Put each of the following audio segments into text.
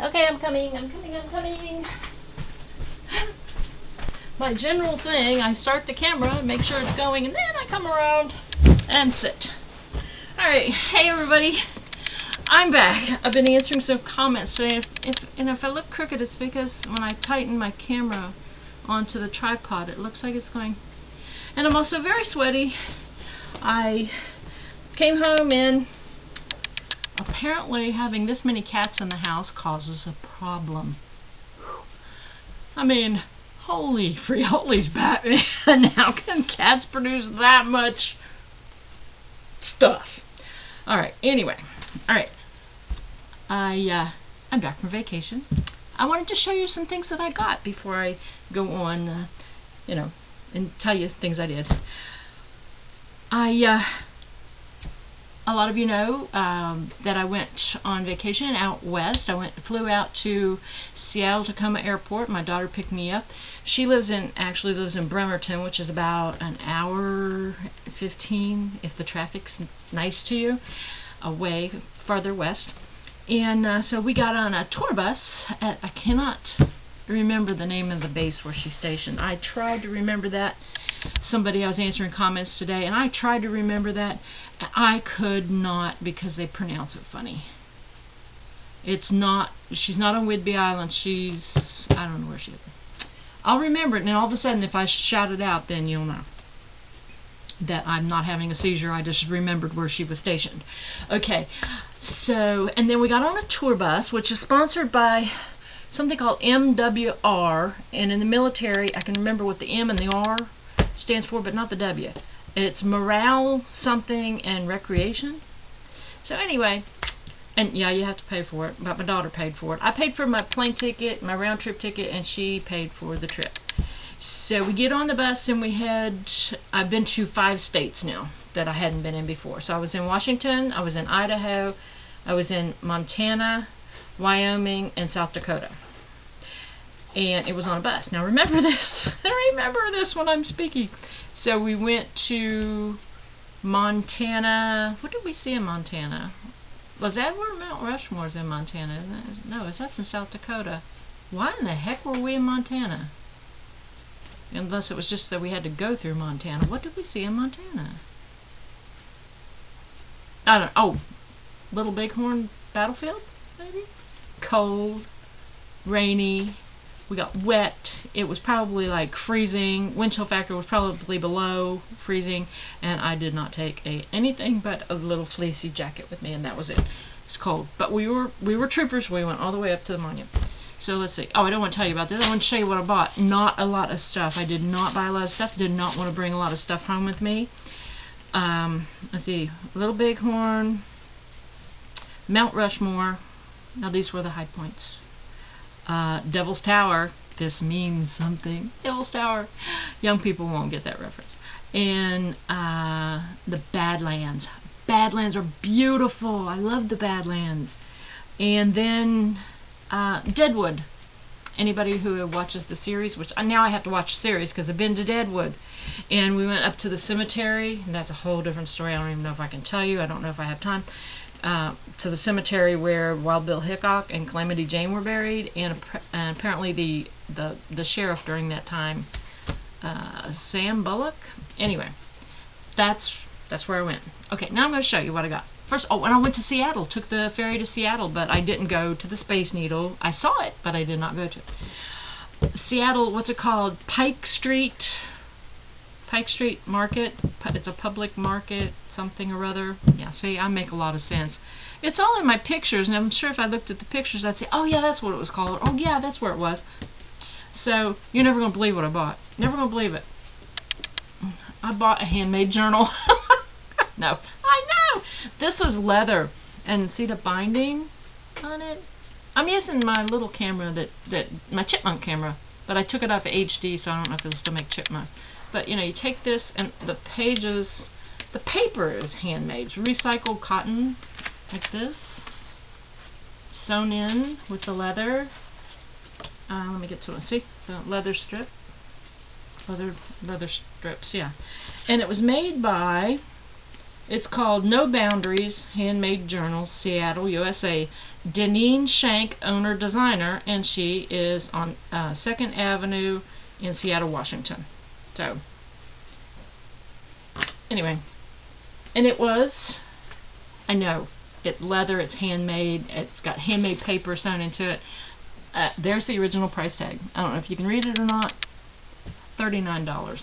Okay, I'm coming. My general thing, I start the camera, make sure it's going, and then I come around and sit. Alright, hey everybody. I'm back. I've been answering some comments today. If I look crooked, it's because when I tighten my camera onto the tripod, it looks like it's going. And I'm also very sweaty. I came home and apparently having this many cats in the house causes a problem. I mean, holy free-holies, Batman. How can cats produce that much stuff? Alright, anyway. Alright. I'm back from vacation. I wanted to show you some things that I got before I go on, and tell you things I did. A lot of you know that I went on vacation out west. Flew out to Seattle Tacoma Airport. My daughter picked me up. She actually lives in Bremerton, which is about an hour 15 if the traffic's nice to you, away farther west. And so we got on a tour bus at, I cannot remember the name of the base where she's stationed. I tried to remember that. I was answering comments today, and I tried to remember that. I could not, because they pronounce it funny. She's not on Whidbey Island. I don't know where she is. I'll remember it, and then all of a sudden, if I shout it out, then you'll know that I'm not having a seizure. I just remembered where she was stationed. Okay, so, and then we got on a tour bus, which is sponsored by something called MWR, and in the military, I can remember what the M and the R stands for, but not the W. It's morale, something, and recreation. So anyway, and yeah, you have to pay for it, but my daughter paid for it. I paid for my plane ticket, my round trip ticket, and she paid for the trip. So we get on the bus and I've been to 5 states now that I hadn't been in before. So I was in Washington, I was in Idaho, I was in Montana, Wyoming, and South Dakota. And it was on a bus. Now remember this. Remember this when I'm speaking. So we went to Montana. What did we see in Montana? Was that where Mount Rushmore is in Montana? No, that's in South Dakota. Why in the heck were we in Montana? Unless it was just that we had to go through Montana. What did we see in Montana? I don't know. Oh, Little Bighorn Battlefield, maybe? Cold, rainy. We got wet. It was probably like freezing. Wind chill factor was probably below freezing, and I did not take anything but a little fleecy jacket with me, and that was it. It's cold, but we were troopers. We went all the way up to the monument. So let's see. Oh, I don't want to tell you about this. I want to show you what I bought. Not a lot of stuff. I did not buy a lot of stuff. Did not want to bring a lot of stuff home with me. Let's see. Little Bighorn, Mount Rushmore. Now these were the high points. Devil's Tower. This means something. Devil's Tower. Young people won't get that reference. And the Badlands. Badlands are beautiful. I love the Badlands. And then Deadwood. Anybody who watches the series, which now I have to watch the series because I've been to Deadwood. And we went up to the cemetery, and that's a whole different story. I don't even know if I can tell you. I don't know if I have time. To the cemetery where Wild Bill Hickok and Calamity Jane were buried, and apparently the sheriff during that time, Sam Bullock. Anyway, that's where I went. Okay, now I'm going to show you what I got. First, and I went to Seattle. Took the ferry to Seattle, but I didn't go to the Space Needle. I saw it, but I did not go to it. Seattle, what's it called? Pike Street Market. It's a public market, something or other. Yeah, see, I make a lot of sense. It's all in my pictures, and I'm sure if I looked at the pictures, I'd say, oh yeah, that's what it was called. Oh yeah, that's where it was. So, you're never going to believe what I bought. Never going to believe it. I bought a handmade journal. No, I know! This was leather. And see the binding on it? I'm using my little camera, my Chipmunk camera, but I took it off of HD, so I don't know if it'll still make Chipmunk. But you take this, and the paper is handmade. It's recycled cotton, like this, sewn in with the leather. Let me get to it. See, the leather strips, yeah. And it was made by It's called No Boundaries, Handmade Journals, Seattle, USA. Deneen Shank, owner designer, and she is on 2nd Avenue in Seattle, Washington. So, anyway, and it was, I know, it's leather, it's handmade, it's got handmade paper sewn into it. There's the original price tag. I don't know if you can read it or not. $39.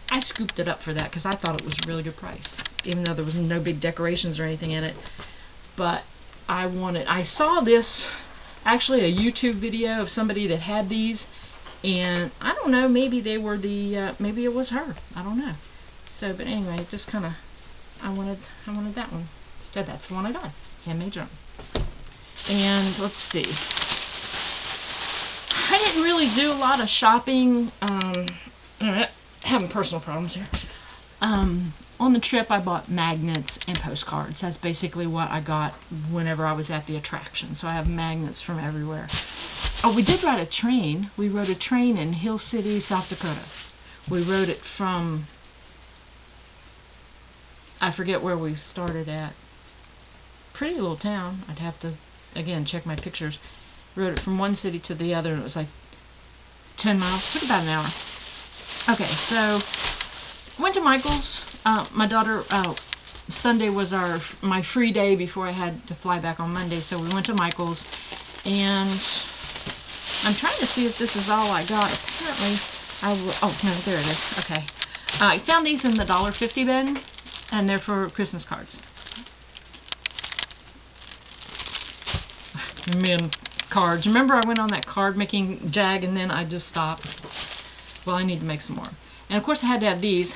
I scooped it up for that because I thought it was a really good price, even though there was no big decorations or anything in it. But I saw this, actually a YouTube video of somebody that had these, and I don't know, maybe they were maybe it was her. I don't know. So, but anyway, it just kind of, I wanted that one. So that's the one I got, Handmade Journal. And let's see. I didn't really do a lot of shopping. Having personal problems here. On the trip, I bought magnets and postcards. That's basically what I got whenever I was at the attraction. So I have magnets from everywhere. Oh, we did ride a train. We rode a train in Hill City, South Dakota. We rode it from, I forget where we started at. Pretty little town. I'd have to, again, check my pictures. Rode it from one city to the other, and it was like 10 miles. Took about an hour. Okay, so went to Michael's. My daughter, Sunday was my free day before I had to fly back on Monday, so we went to Michael's, and I'm trying to see if this is all I got. Apparently, oh no, there it is. Okay, I found these in the $1.50 bin, and they're for Christmas cards. Man, cards. Remember I went on that card making jag and then I just stopped? Well, I need to make some more. And of course I had to have these.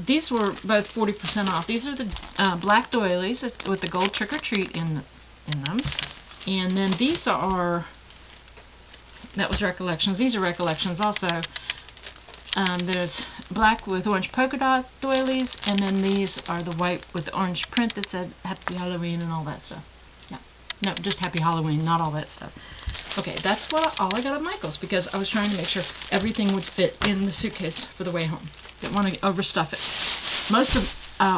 These were both 40% off. These are the black doilies with the gold trick or treat in them. And then these are, that was Recollections. These are Recollections also. There's black with orange polka dot doilies, and then these are the white with the orange print that said Happy Halloween and all that stuff. No, just Happy Halloween, not all that stuff. Okay, that's all I got at Michael's because I was trying to make sure everything would fit in the suitcase for the way home. Didn't want to overstuff it. Most of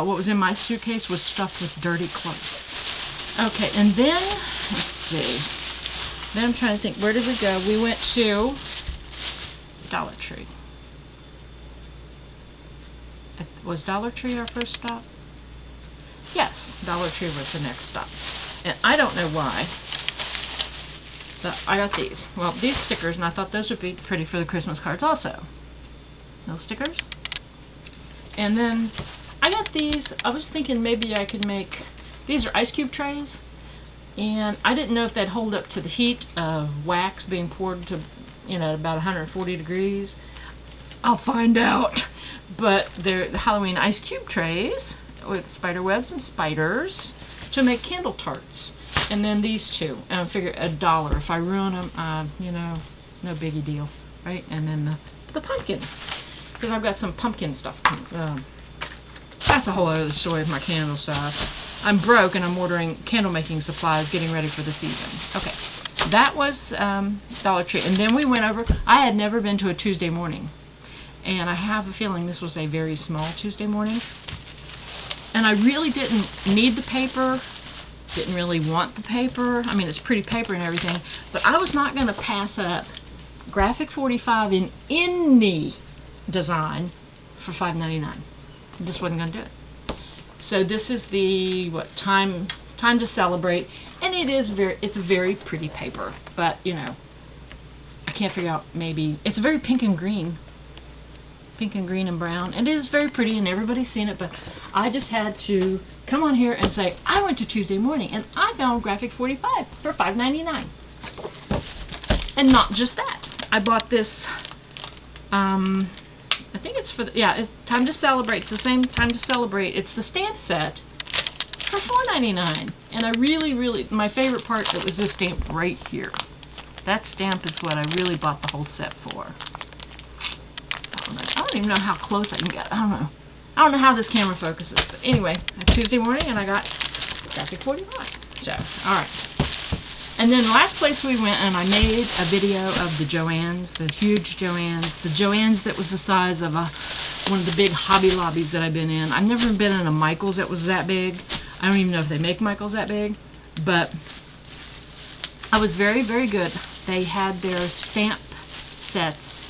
what was in my suitcase was stuffed with dirty clothes. Okay, and then, let's see. Then I'm trying to think, where did we go? We went to Dollar Tree. Was Dollar Tree our first stop? Yes, Dollar Tree was the next stop. And I don't know why, but I got these. Well, these stickers, and I thought those would be pretty for the Christmas cards also. Those stickers. And then I got these. I was thinking maybe I could make, these are ice cube trays, and I didn't know if they'd hold up to the heat of wax being poured to, about 140 degrees. I'll find out. But they're the Halloween ice cube trays with spider webs and spiders to make candle tarts. And then these two, I figure $1. If I ruin them, no biggie deal, right? And then the pumpkins, because I've got some pumpkin stuff. That's a whole other story of my candle stuff. I'm broke and I'm ordering candle making supplies, getting ready for the season. Okay, that was Dollar Tree. And then we went over, I had never been to a Tuesday morning, and I have a feeling this was a very small Tuesday morning. And I really didn't need the paper, didn't really want the paper. I mean, it's pretty paper and everything, but I was not going to pass up Graphic 45 in any design for $5.99. Just wasn't going to do it. So this is the, Time to Celebrate, and it's a very pretty paper, but, I can't figure out, maybe, it's very pink and green and brown, and it is very pretty and everybody's seen it, but I just had to come on here and say I went to Tuesday morning and I found Graphic 45 for $5.99. And not just that, I bought this, I think it's for it's Time to Celebrate. It's the same Time to Celebrate. It's the stamp set for $4.99, and I really, my favorite part, it was this stamp right here. That stamp is what I really bought the whole set for. I don't even know how close I can get. I don't know how this camera focuses. But anyway, Tuesday morning, and I got Graphic 45. So, alright. And then the last place we went, and I made a video of the Joann's, the huge Joann's. The Joann's that was the size of one of the big Hobby Lobbies that I've been in. I've never been in a Michael's that was that big. I don't even know if they make Michael's that big. But I was very, very good. They had their stamp sets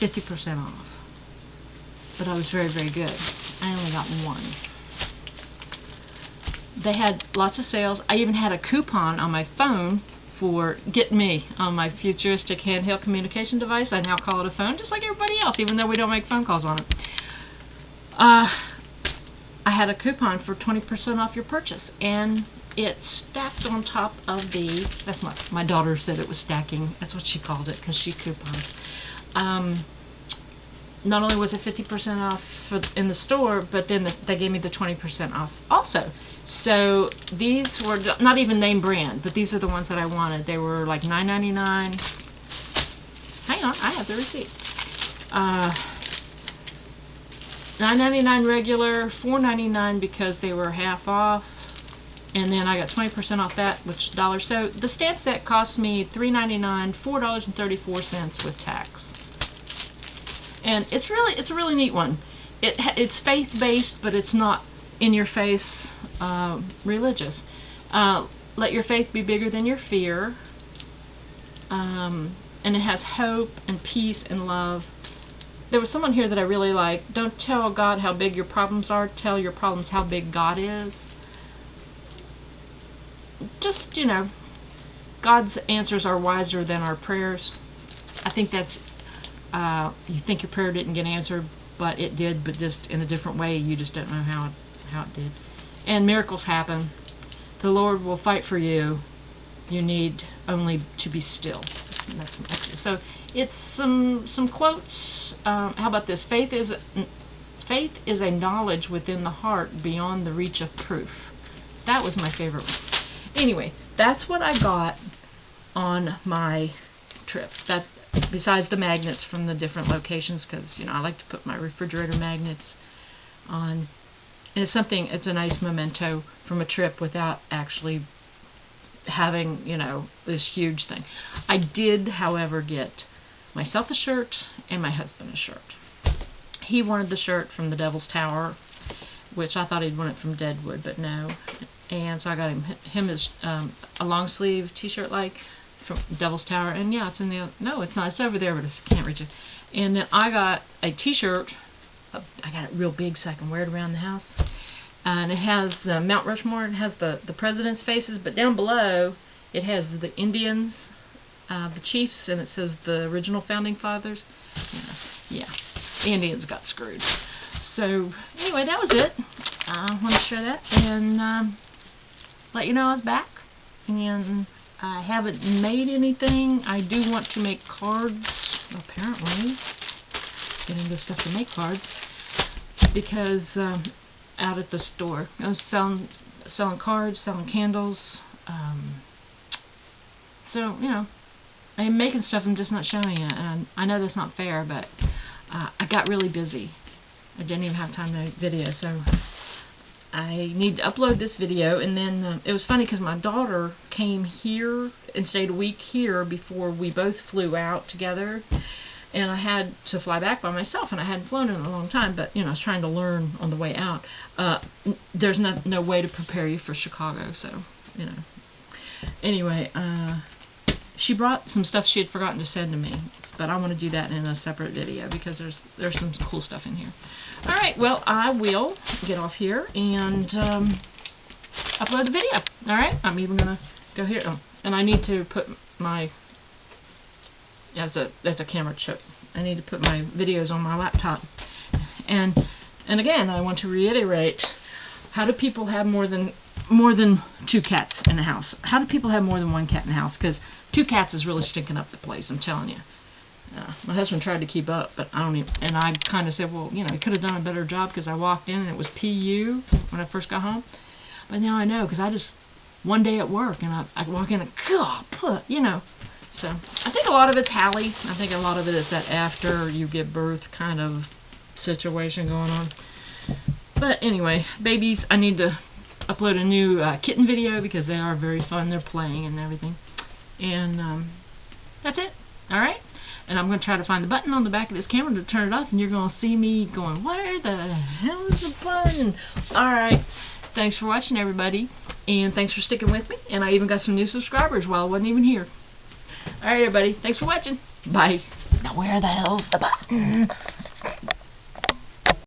50% off. But I was very, very good. I only got one. They had lots of sales. I even had a coupon on my phone for Get Me on my futuristic handheld communication device. I now call it a phone, just like everybody else, even though we don't make phone calls on it. I had a coupon for 20% off your purchase, and it stacked on top of the, that's my daughter said it was stacking, that's what she called it, because she coupons. Not only was it 50% off in the store, but then they gave me the 20% off also. So these were not even name brand, but these are the ones that I wanted. They were like $9.99. Hang on, I have the receipt. $9.99 regular, $4.99 because they were half off, and then I got 20% off that, which $1. So the stamp set cost me $3.99, $4.34 with tax. And it's a really neat one. It's faith-based, but it's not in-your-face religious. Let your faith be bigger than your fear. And it has hope and peace and love. There was someone here that I really liked. Don't tell God how big your problems are. Tell your problems how big God is. Just, you know, God's answers are wiser than our prayers. I think that's you think your prayer didn't get answered, but it did, but just in a different way. You just don't know how it did. And miracles happen. The Lord will fight for you. You need only to be still. And that's from Exodus. So it's some quotes. How about this? Faith is a knowledge within the heart beyond the reach of proof. That was my favorite one. Anyway, that's what I got on my trip. That, besides the magnets from the different locations, because I like to put my refrigerator magnets on, and it's a nice memento from a trip without actually having this huge thing. I did, however, get myself a shirt and my husband a shirt. He wanted the shirt from the Devil's Tower, which I thought he'd want it from Deadwood, but no. And so I got him his a long sleeve t-shirt like from Devil's Tower, and yeah, it's in the, no, it's not, it's over there, but I can't reach it. And then I got a t-shirt, I got it real big so I can wear it around the house, and it has the Mount Rushmore, it has the president's faces, but down below it has the Indians, the chiefs, and it says the original founding fathers. Yeah, the Indians got screwed. So anyway, that was it. I want to share that and let you know I was back, and I haven't made anything. I do want to make cards, apparently. Getting the stuff to make cards. Because out at the store, I was selling cards, selling candles. So, I'm making stuff, I'm just not showing it. And I know that's not fair, but I got really busy. I didn't even have time to make video, so I need to upload this video. And then it was funny because my daughter came here and stayed a week here before we both flew out together, and I had to fly back by myself, and I hadn't flown in a long time, but I was trying to learn on the way out. There's no way to prepare you for Chicago, so anyway, she brought some stuff she had forgotten to send to me, but I want to do that in a separate video because there's some cool stuff in here. Alright, well, I will get off here and upload the video. Alright, I'm even going to go here. Oh, and I need to put my, that's a camera chip. I need to put my videos on my laptop. And again, I want to reiterate, how do people have more than 2 cats in the house? How do people have more than 1 cat in the house? Because 2 cats is really stinking up the place, I'm telling you. My husband tried to keep up, but I don't even, and I kind of said, well, he could have done a better job because I walked in and it was PU when I first got home. But now I know, because I just, one day at work, and I walk in and, God, So, I think a lot of it's Hallie. I think a lot of it is that after you give birth kind of situation going on. But anyway, babies, I need to upload a new kitten video because they are very fun. They're playing and everything. And that's it. Alright? And I'm going to try to find the button on the back of this camera to turn it off, and you're going to see me going, where the hell is the button? Alright. Thanks for watching, everybody. And thanks for sticking with me. And I even got some new subscribers while I wasn't even here. Alright, everybody. Thanks for watching. Bye. Now where the hell's the button?